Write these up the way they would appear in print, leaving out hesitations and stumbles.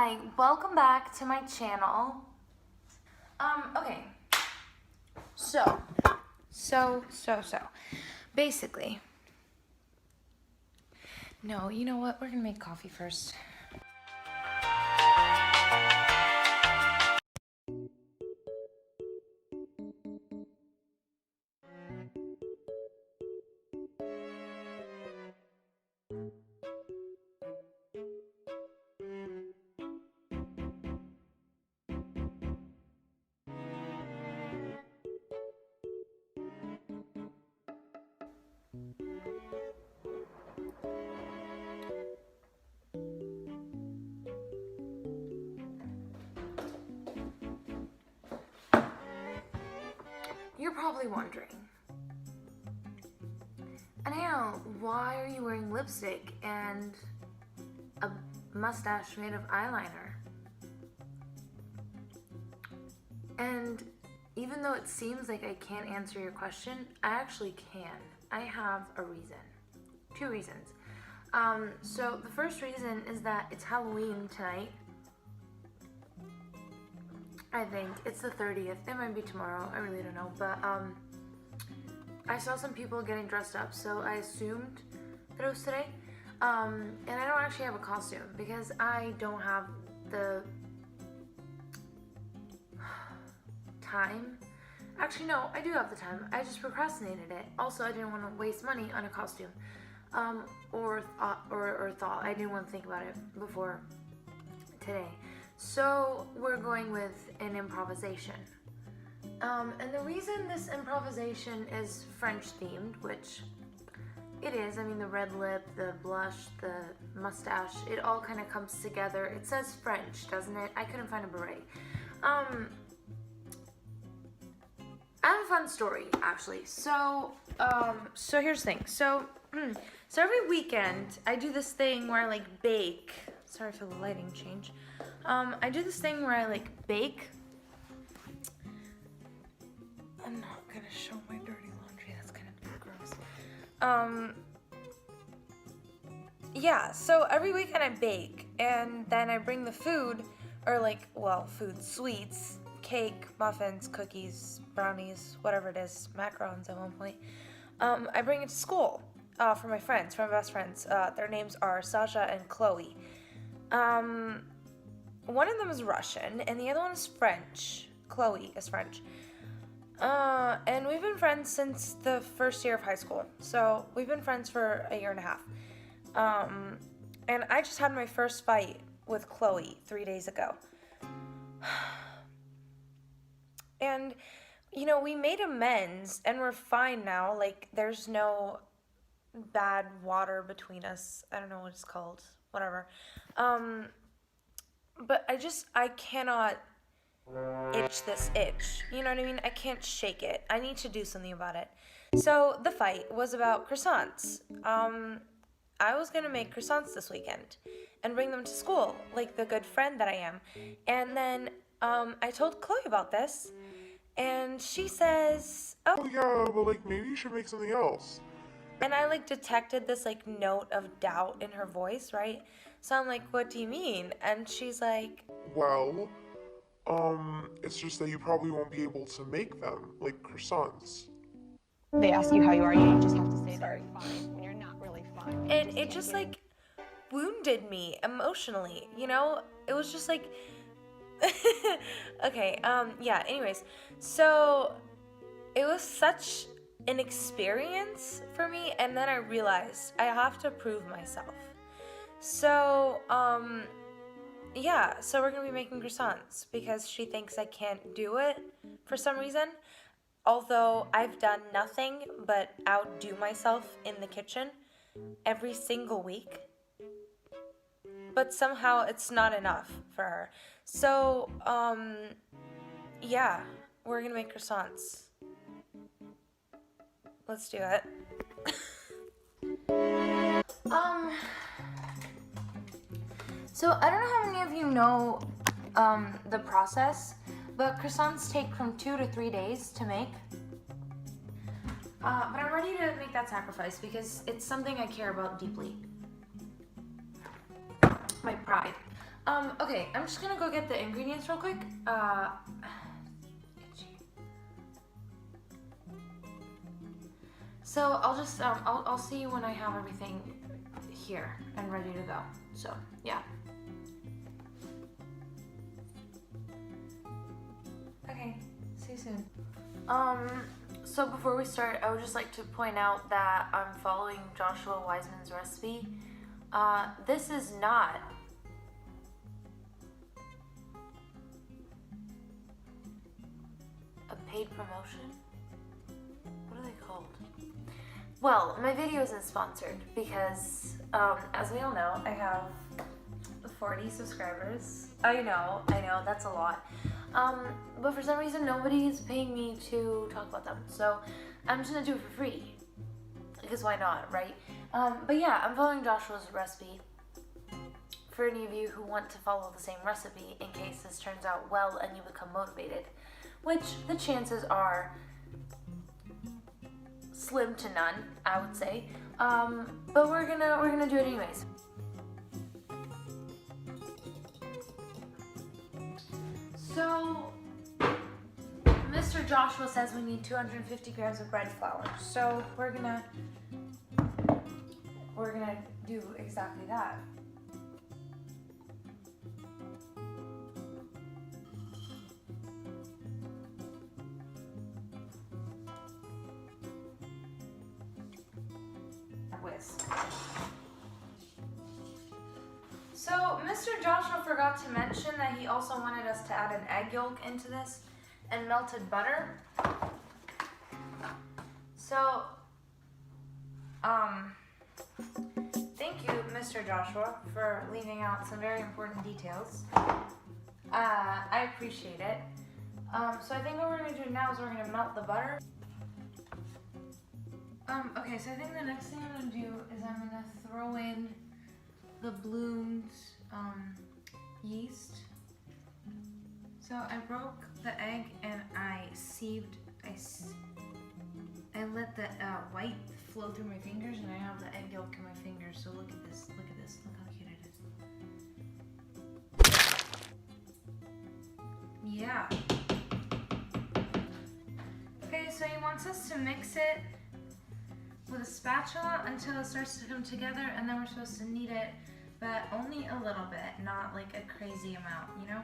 Hi, welcome back to my channel. Okay. So. Basically. No, you know what? We're gonna make coffee first. You're probably wondering, Anil, why are you wearing lipstick and a mustache made of eyeliner? And even though it seems like I can't answer your question, I actually can. I have a reason. Two reasons. So the first reason is that it's Halloween tonight. I think it's the 30th. It might be tomorrow. I really don't know. But I saw some people getting dressed up, so I assumed that it was today. And I don't actually have a costume because I don't have the time. Actually, no, I do have the time. I just procrastinated it. Also, I didn't want to waste money on a costume, or thought. I didn't want to think about it before today. So we're going with an improvisation. And the reason this improvisation is French themed, which it is, I mean the red lip, the blush, the mustache, it all kind of comes together. It says French, doesn't it? I couldn't find a beret. I have a fun story, actually. So here's the thing. So every weekend I do this thing where I like bake. Sorry for the lighting change. I do this thing where I like bake. I'm not gonna show my dirty laundry. That's kind of gross. Yeah. So every weekend I bake, and then I bring the food, or like, well, food, sweets, cake, muffins, cookies, brownies, whatever it is, macarons at one point. I bring it to school for my friends, for my best friends. Their names are Sasha and Chloe. One of them is Russian, and the other one is French. Chloe is French. And we've been friends since the first year of high school. So we've been friends for a year and a half. And I just had my first fight with Chloe 3 days ago. And, you know, we made amends, and we're fine now. Like, there's no bad water between us. I don't know what it's called. Whatever. But I cannot itch this itch. You know what I mean? I can't shake it. I need to do something about it. So the fight was about croissants. I was gonna make croissants this weekend and bring them to school, like the good friend that I am. And then I told Chloe about this, and she says, Oh yeah, but like maybe you should make something else. and I like detected this like note of doubt in her voice, right? So I'm like, what do you mean? And she's like, Well, it's just that you probably won't be able to make them, like croissants. They ask you how you are, you just have to say that you're fine when you're not really fine. and it just like wounded me emotionally, you know? It was just like, okay, yeah, anyways. So it was such an experience for me, and then I realized I have to prove myself. So, yeah, so we're gonna be making croissants because she thinks I can't do it for some reason. Although I've done nothing but outdo myself in the kitchen every single week. But somehow it's not enough for her. So, yeah, we're gonna make croissants. Let's do it. So I don't know how many of you know the process, but croissants take from 2 to 3 days to make. But I'm ready to make that sacrifice because it's something I care about deeply. My pride. Okay, I'm just gonna go get the ingredients real quick. So I'll just, I'll see you when I have everything here and ready to go. So, yeah. Okay, see you soon. So before we start, I would just like to point out that I'm following Joshua Wiseman's recipe. This is not a paid promotion. What are they called? Well, my video isn't sponsored because, as we all know, I have 40 subscribers. I know, that's a lot. But for some reason, nobody is paying me to talk about them. So I'm just gonna do it for free. Because why not, right? But yeah, I'm following Joshua's recipe for any of you who want to follow the same recipe in case this turns out well and you become motivated. Which the chances are slim to none, I would say. But we're gonna do it anyways. So, Mr. Joshua says we need 250 grams of bread flour. So we're gonna do exactly that. Whisk. So, Mr. Joshua forgot to mention that he also wanted us to add an egg yolk into this and melted butter. So, thank you, Mr. Joshua, for leaving out some very important details. I appreciate it. So I think what we're gonna do now is we're gonna melt the butter. Okay, so I think the next thing I'm gonna do is I'm gonna throw in the bloomed yeast. So I broke the egg and I let the white flow through my fingers, and I have the egg yolk in my fingers. So look at this, look how cute it is. Yeah. Okay, so he wants us to mix it with a spatula until it starts to come together, and then we're supposed to knead it, but only a little bit, not like a crazy amount, you know?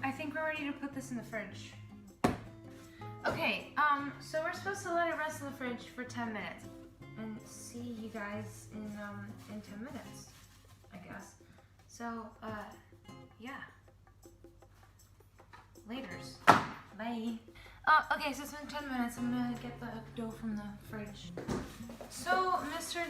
I think we're ready to put this in the fridge. Okay, so we're supposed to let it rest in the fridge for 10 minutes. And see you guys in 10 minutes, I guess. So, yeah. Laters. Bye. Okay, so it's been 10 minutes. I'm gonna get the dough from the fridge. So, Mr.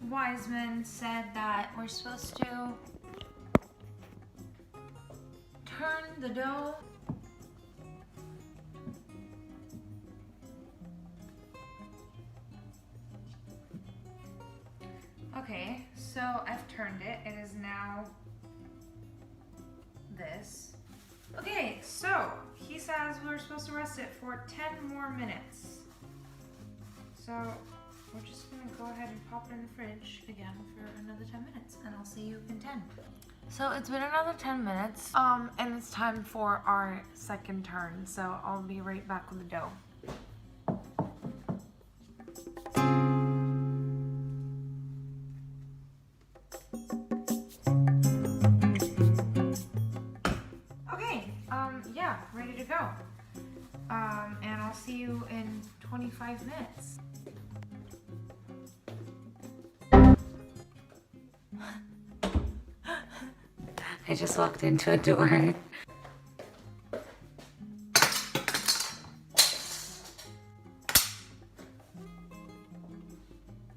Wiseman said that we're supposed to turn the dough . Okay, so I've turned it. It is now this. Okay, so he says we're supposed to rest it for 10 more minutes. So we're just gonna go ahead and pop it in the fridge again for another 10 minutes, and I'll see you in 10. So it's been another 10 minutes, and it's time for our second turn. So I'll be right back with the dough. Yeah, ready to go. And I'll see you in 25 minutes. I just walked into a door.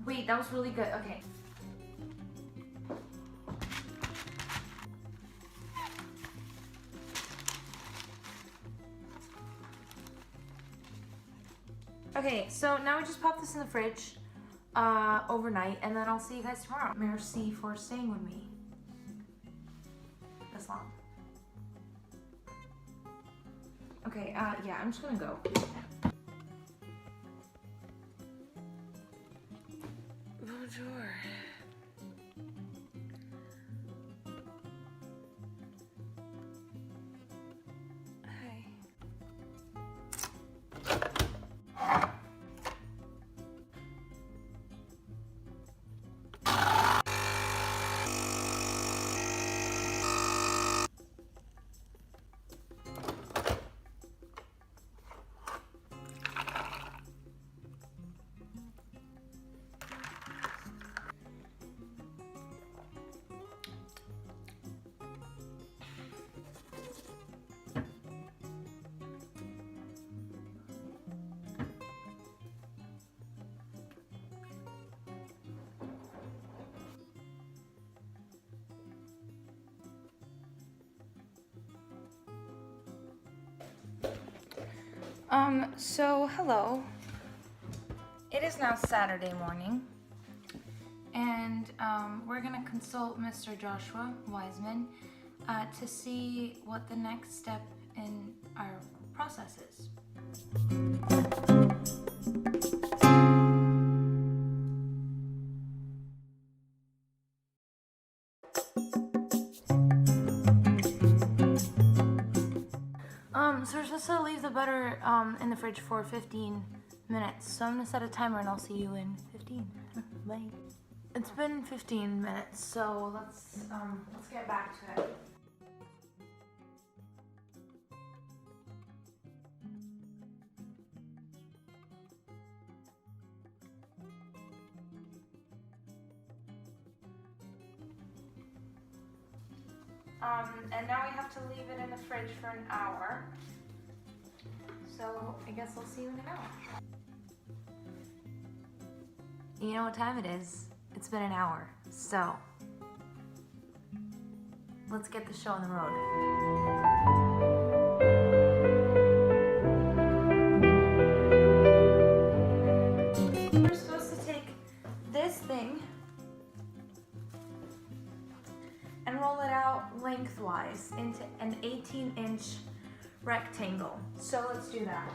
Wait, that was really good. Okay. Okay, so now we just pop this in the fridge overnight, and then I'll see you guys tomorrow. Merci for staying with me this long. Okay, yeah, I'm just gonna go. Bonjour. Hi. So hello. It is now Saturday morning, and we're gonna consult Mr. Joshua Wiseman to see what the next step in our process is. So we're supposed to leave the butter in the fridge for 15 minutes. So I'm gonna set a timer and I'll see you in 15. Bye. It's been 15 minutes, so let's get back to it. And now we have to leave it in the fridge for an hour. So I guess I'll see you in an hour. You know what time it is? It's been an hour. So let's get the show on the road. We're supposed to take this thing and roll it out lengthwise into an 18-inch rectangle. So let's do that.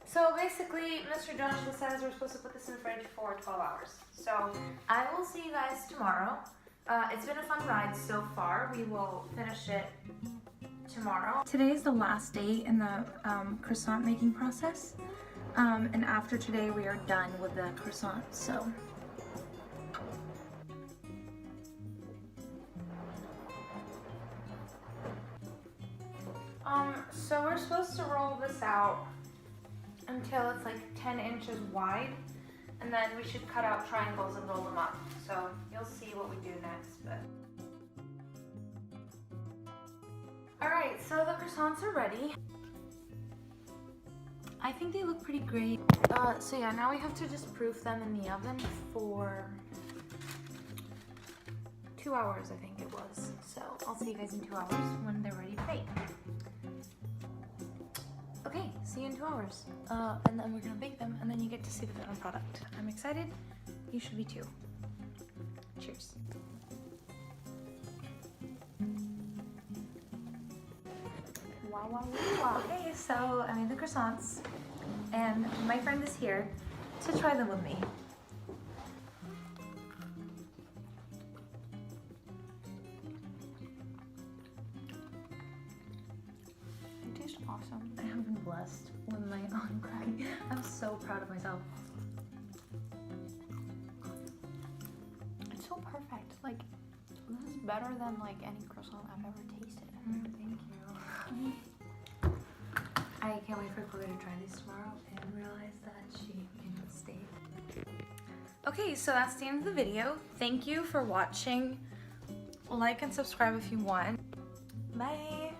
So basically, Mr. Joshua says we're supposed to put this in the fridge for 12 hours. So I will see you guys tomorrow. It's been a fun ride so far. We will finish it tomorrow. Today is the last day in the croissant making process. And after today, we are done with the croissant. So we're supposed to roll this out until it's like 10 inches wide, and then we should cut out triangles and roll them up. So you'll see what we do next. Alright, so the croissants are ready. I think they look pretty great. So yeah, now we have to just proof them in the oven for 2 hours, I think it was. So I'll see you guys in 2 hours when they're ready to bake. Okay, see you in 2 hours. And then we're gonna bake them, and then you get to see the final product. I'm excited. You should be too. Cheers. Wow, wow, wow. Okay, so I made the croissants, and my friend is here to try them with me. They taste awesome. I have been blessed with my own crack. I'm so proud of myself. It's so perfect. Like, this is better than like any croissant I've ever tasted. Thank you. I can't wait for Chloe to try these tomorrow and realize that she can stay. Okay, so that's the end of the video. Thank you for watching. Like and subscribe if you want. Bye.